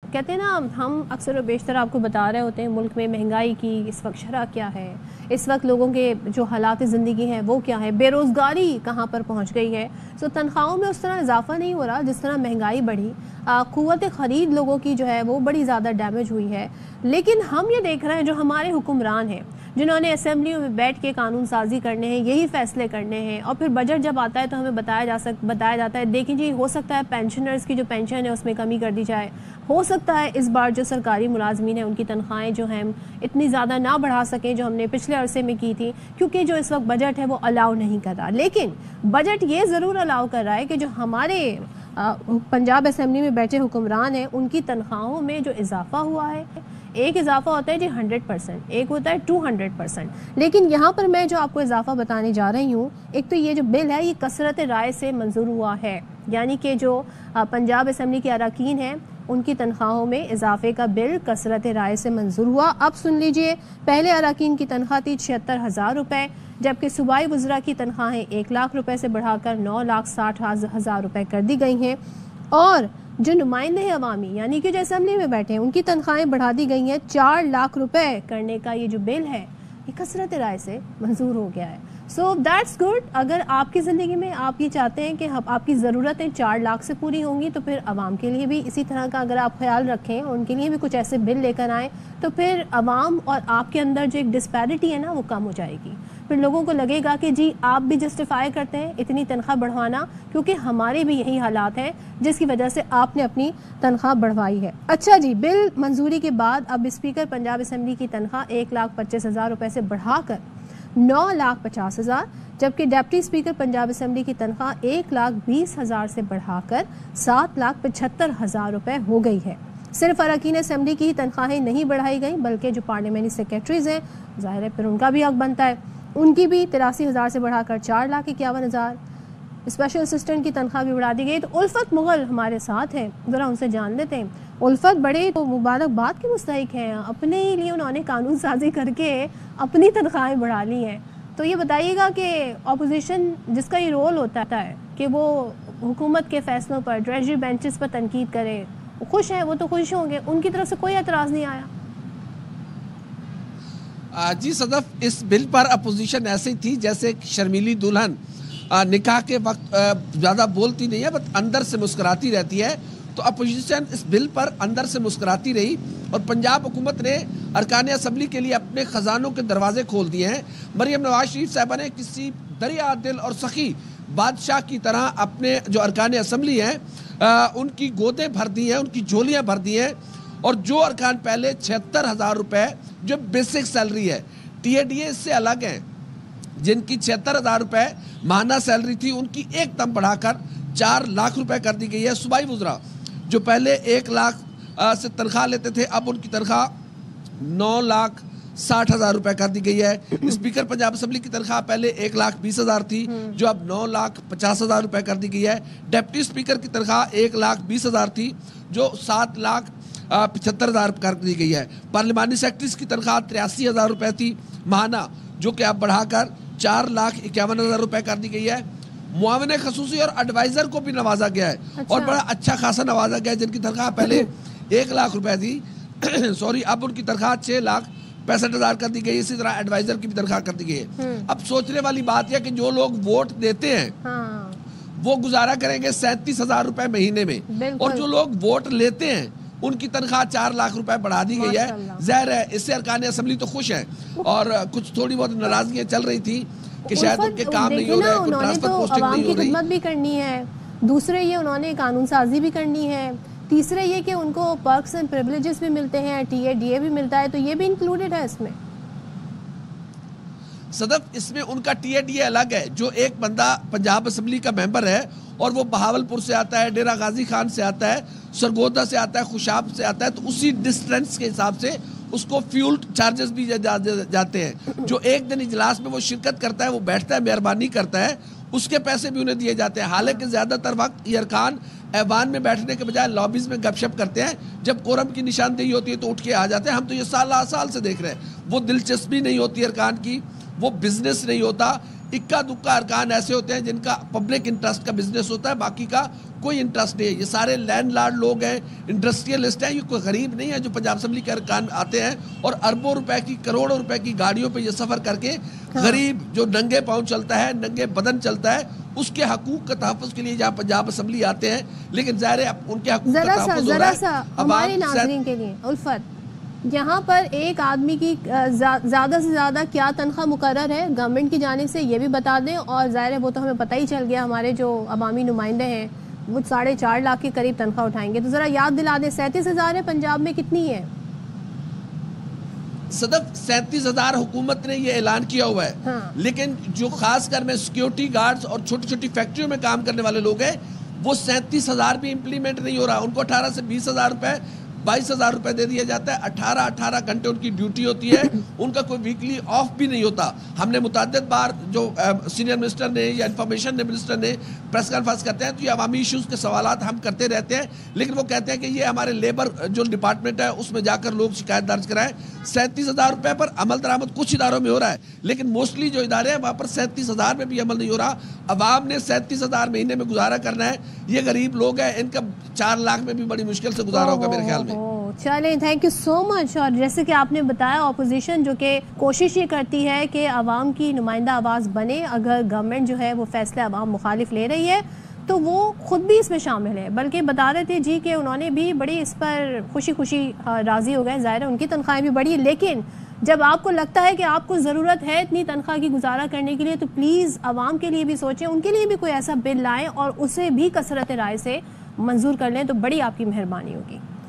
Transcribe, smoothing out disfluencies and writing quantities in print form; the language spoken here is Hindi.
कहते हैं ना, हम अक्सर और बेशतर आपको बता रहे होते हैं मुल्क में महंगाई की इस वक्त शरह क्या है, इस वक्त लोगों के जो हालात ज़िंदगी हैं वो क्या है, बेरोज़गारी कहाँ पर पहुँच गई है। सो तनख्वाहों में उस तरह इजाफा नहीं हो रहा जिस तरह महंगाई बढ़ी। क़ुव्वत ख़रीद लोगों की जो है वो बड़ी ज़्यादा डैमेज हुई है। लेकिन हम ये देख रहे हैं जो हमारे हुक्मरान हैं, जिन्होंने असेंबलियों में बैठ के कानून साजी करने हैं, यही फैसले करने हैं, और फिर बजट जब आता है तो हमें बताया जाता है देखिए जी, हो सकता है पेंशनर्स की जो पेंशन है उसमें कमी कर दी जाए, हो सकता है इस बार जो सरकारी मुलाजमीन हैं उनकी तनख्वाहें जो हैं इतनी ज़्यादा ना बढ़ा सकें जो हमने पिछले अरसे में की थी, क्योंकि जो इस वक्त बजट है वो अलाउ नहीं कर रहा। लेकिन बजट ये ज़रूर अलाउ कर रहा है कि जो हमारे पंजाब असेंबली में बैठे हुक्मरान हैं उनकी तनख्वाहों में जो इजाफा हुआ है, एक इजाफा होता है जी 100%, एक होता है 200%। लेकिन यहाँ पर मैं जो आपको इजाफा बताने जा रही हूँ, एक तो ये जो बिल है ये कसरत राय से मंजूर हुआ है, यानी कि जो पंजाब असेंबली के अरकान हैं उनकी तनख्वाहों में इजाफे का बिल कसरत राय से मंजूर हुआ। अब सुन लीजिए, पहले अरकान की तनख्वाह थी 76,000 रुपये, जबकि सूबाई वज़रा की तनख्वाहें 1 लाख रुपए से बढ़ाकर 9,60,000 रुपये कर दी गई हैं, और जो नुमाइंदे अवामी यानी कि जो असेंबली में बैठे हैं उनकी तनख्वाहें बढ़ा दी गई हैं। 4 लाख रुपए करने का ये जो बिल है ये कसरत राय से मंजूर हो गया है। So that's good. अगर आपकी ज़िंदगी में आप ये चाहते हैं कि आपकी ज़रूरतें 4 लाख से पूरी होंगी, तो फिर आवाम के लिए भी इसी तरह का अगर आप ख्याल रखें और उनके लिए भी कुछ ऐसे बिल लेकर आएँ, तो फिर आवाम और आपके अंदर जो एक डिस्पैरिटी है ना वो कम हो जाएगी। फिर लोगों को लगेगा कि जी आप भी जस्टिफाई करते हैं इतनी तनख्वाह बढ़वाना, क्योंकि हमारे भी यही हालात हैं जिसकी वजह से आपने अपनी तनख्वाह बढ़वाई है। अच्छा जी, बिल मंजूरी के बाद अब स्पीकर पंजाब असेंबली की तनख्वाह 1,25,000 रुपये से बढ़ाकर 9,50,000, जबकि डिप्टी स्पीकर पंजाब असेंबली की तनख्वाह 1,20,000 से बढ़ाकर 7,75,000 रुपये हो गई है। सिर्फ अरकान असेंबली की ही तनख्वाहें नहीं बढ़ाई गई, बल्कि जो पार्लियामेंट्री सेक्रेटरीज हैं जाहिर है फिर उनका भी हक बनता है, उनकी भी 83,000 से बढ़ाकर 4,51,000, स्पेशल असिस्टेंट की तनख्वाह भी बढ़ा दी गई। तो उल्फत मुगल हमारे साथ हैं, ज़रा उनसे जान लेते हैं। उल्फत बड़े तो मुबारकबाद के मुस्तहिक हैं, अपने लिए उन्होंने कानून साजी करके अपनी तनख्वाहें बढ़ा ली हैं। तो ये बताइएगा कि अपोजिशन जिसका ये रोल होता है कि वो हुकूमत के फैसलों पर ट्रेजरी बेंचेस पर तनकीद करे, वो खुश हैं, वो तो खुश होंगे, उनकी तरफ से कोई एतराज़ नहीं आया। जी सदफ, इस बिल पर अपोजिशन ऐसी थी जैसे शर्मीली दुल्हन निकाह के वक्त ज़्यादा बोलती नहीं है, बट अंदर से मुस्कुराती रहती है। तो अपोजिशन इस बिल पर अंदर से मुस्कुराती रही, और पंजाब हुकूमत ने अरकान असम्बली के लिए अपने ख़जानों के दरवाजे खोल दिए हैं। मरियम नवाज शरीफ साहबा ने किसी दरिया दिल और सखी बादशाह की तरह अपने जो अरकान असम्बली हैं उनकी गोदें भर दी हैं, उनकी झोलियाँ भर दी हैं। और जो अरकान पहले 76,000 रुपये जो बेसिक सैलरी है, TADA इससे अलग है, जिनकी 76,000 रुपये माहाना सैलरी थी उनकी एकदम बढ़ाकर 4 लाख रुपए कर दी गई है। सूबाई वज़रा जो पहले 1 लाख से तनख्वाह लेते थे, अब उनकी तनख्वाह 9,60,000 रुपये कर दी गई है। स्पीकर पंजाब असेंबली की तनख्वाह पहले 1,20,000 थी, जो अब 9,50,000 रुपये कर दी गई है। डिप्टी स्पीकर की तनख्वाह 1,20,000 थी, जो 7,75,000 कर दी गई है। पार्लिमानी सेक्रेटरीज की तनख्वाह 83,000 रुपये थी माहाना, जो कि अब बढ़ाकर 4,51,000 रुपये कर दी गई है। मुआविन खसूसी और एडवाइज़र को भी नवाजा गया है। अच्छा। और बड़ा अच्छा खासा नवाजा गया है, जिनकी तनख्वाह पहले 1 लाख रुपए थी सॉरी, अब उनकी तनख्वाह 6,65,000 कर दी गई। इसी तरह एडवाइज़र की भी तनख्वाह कर दी गई है। अब सोचने वाली बात यह कि जो लोग वोट देते हैं वो गुजारा करेंगे 37,000 रुपये महीने में, और जो लोग वोट लेते हैं उनकी तनख्वाह 4 लाख रुपए बढ़ा दी गई है। ज़ाहिर है इससे अरकान असम्बली तो खुश है, और कुछ थोड़ी बहुत नाराजगियाँ चल रही थी कि शायद उनके काम नहीं हो रहे, ट्रांसफर पोस्टिंग नहीं हो रही। खिदमत भी करनी है, दूसरे ये उन्होंने कानून साजी भी करनी है, तीसरे ये कि उनको पर्क्स एंड प्रिविलेजेस भी मिलते हैं, TADA भी मिलता है, तो ये भी इंक्लूडेड है इसमें। सदफ, इसमें उनका TADA अलग है। जो एक बंदा पंजाब असेंबली का मेंबर है और वो बहावलपुर से आता है, डेरा गाजी खान से आता है, सरगोदा से आता है, खुशाब से आता है, तो उसी डिस्टेंस के हिसाब से उसको फ्यूल चार्जेस भी जाते हैं। जो एक दिन इजलास में वो शिरकत करता है, वो बैठता है, मेहरबानी करता है, उसके पैसे भी उन्हें दिए जाते हैं। हालांकि ज़्यादातर वक्त ये अरकान ऐवान में बैठने के बजाय लॉबीज़ में गपशप करते हैं। जब कोरम की निशानदेही होती है तो उठ के आ जाते हैं। हम तो ये साल से देख रहे हैं। वो दिलचस्पी नहीं होती अरकान की, वो बिजनेस नहीं होता। इक्का दुक्का अरकान ऐसे होते हैं जिनका पब्लिक इंटरेस्ट का बिजनेस होता है, बाकी का कोई इंटरेस्ट नहीं है। ये सारे लैंडलॉर्ड लोग हैं, इंडस्ट्रियलिस्ट हैं, ये कोई गरीब नहीं है जो पंजाब असेंबली के अरकान आते हैं और अरबों रुपए की, करोड़ों रुपए की गाड़ियों पे ये सफ़र करके गरीब जो नंगे पाँव चलता है, नंगे बदन चलता है, उसके हकूक का तहफ़्फ़ुज़ के लिए जहाँ पंजाब असेंबली आते हैं। लेकिन ज़ाहिर है उनके हकूक का तहफ़्फ़ुज़ हो रहा है। हमारे नाज़रीन के लिए उल्फत, यहाँ पर एक आदमी की ज़्यादा से ज़्यादा क्या तनख्वाह मुकर्रर है गवर्नमेंट की जानिब से, ये भी बता दें। और ज़ाहिर है वो तो हमें पता ही चल गया, हमारे जो अवामी नुमाइंदे हैं वो 4.5 लाख के करीब तनख्वाह उठाएंगे। तो ज़रा याद दिला दें, 37,000 है, पंजाब में कितनी है? सदफ 37,000 हुकूमत ने ये ऐलान किया हुआ है। हाँ। लेकिन जो खासकर में सिक्योरिटी गार्ड्स और छोटी छोटी फैक्ट्रियों में काम करने वाले लोग हैं, वो 37,000 भी इम्प्लीमेंट नहीं हो रहा। उनको 18 से 20,000 रुपए, 22,000 रुपए दे दिया जाता है। 18 घंटे उनकी ड्यूटी होती है, उनका कोई वीकली ऑफ भी नहीं होता। हमने मुतअद्दिद बार जो सीनियर मिनिस्टर ने या इंफॉर्मेशन मिनिस्टर ने प्रेस कॉन्फ्रेंस करते हैं तो ये अवामी इशूज़ के सवालात हम करते रहते हैं, लेकिन वो कहते हैं कि ये हमारे लेबर जो डिपार्टमेंट है उसमें जाकर लोग शिकायत दर्ज कराएं। 37,000 रुपये पर अमल दरामद कुछ इदारों में हो रहा है, लेकिन मोस्टली जो इदारे हैं वहाँ पर 37,000 में भी अमल नहीं हो रहा। अवाम ने 37,000 महीने में गुजारा करना है। ये गरीब लोग हैं, इनका 4 लाख में भी बड़ी मुश्किल से गुजारा होगा मेरे ख्याल में। चलें, थैंक यू सो मच। और जैसे कि आपने बताया, अपोजिशन जो कि कोशिश ये करती है कि आवाम की नुमाइंदा आवाज़ बने। अगर गवर्नमेंट जो है वो फैसले आवाम मुखालिफ ले रही है तो वो खुद भी इसमें शामिल है। बल्कि बता रहे थे जी कि उन्होंने भी बड़ी इस पर खुशी खुशी राज़ी हो गए। ज़ाहिर है उनकी तनख्वाहें भी बढ़ी, लेकिन जब आपको लगता है कि आपको ज़रूरत है इतनी तनख्वाह की गुजारा करने के लिए, तो प्लीज़ आवाम के लिए भी सोचें, उनके लिए भी कोई ऐसा बिल लाएँ और उसे भी कसरत राय से मंजूर कर लें, तो बड़ी आपकी मेहरबानी होगी।